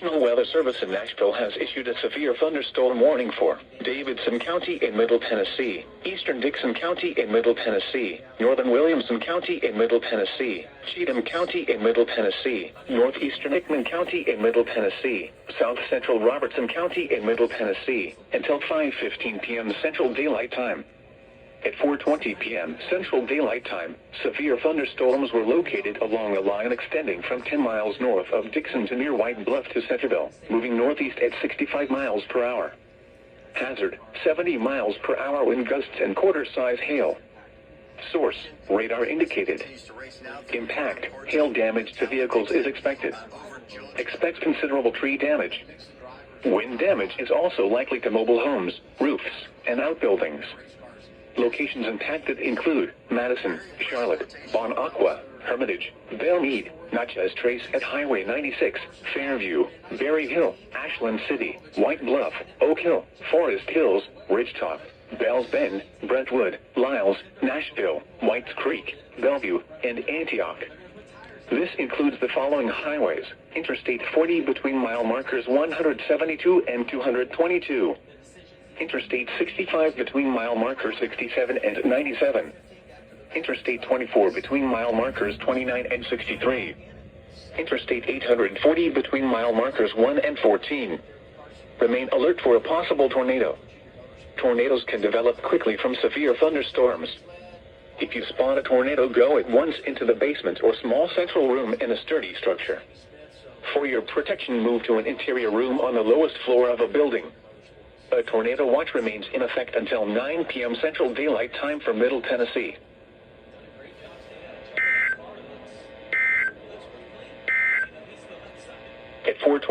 National Weather Service in Nashville has issued a severe thunderstorm warning for Davidson County in Middle Tennessee, Eastern Dixon County in Middle Tennessee, Northern Williamson County in Middle Tennessee, Cheatham County in Middle Tennessee, Northeastern Hickman County in Middle Tennessee, South Central Robertson County in Middle Tennessee, until 5:15 p.m. Central Daylight Time. At 4:20 p.m. Central Daylight Time, severe thunderstorms were located along a line extending from 10 miles north of Dixon to near White Bluff to Centerville, moving northeast at 65 miles per hour. Hazard, 70 miles per hour wind gusts and quarter-size hail. Source, radar indicated. Impact, hail damage to vehicles is expected. Expect considerable tree damage. Wind damage is also likely to mobile homes, roofs, and outbuildings. Locations impacted include Madison, Charlotte, Bon Aqua, Hermitage, Belle Meade, Natchez Trace at Highway 96, Fairview, Berry Hill, Ashland City, White Bluff, Oak Hill, Forest Hills, Ridgetop, Bells Bend, Brentwood, Lyles, Nashville, Whites Creek, Bellevue, and Antioch. This includes the following highways: Interstate 40 between mile markers 172 and 222. Interstate 65 between mile markers 67 and 97. Interstate 24 between mile markers 29 and 63. Interstate 840 between mile markers 1 and 14. Remain alert for a possible tornado. Tornadoes can develop quickly from severe thunderstorms. If you spot a tornado, go at once into the basement or small central room in a sturdy structure. For your protection, move to an interior room on the lowest floor of a building. A tornado watch remains in effect until 9 p.m. Central Daylight Time for Middle Tennessee. At 4:20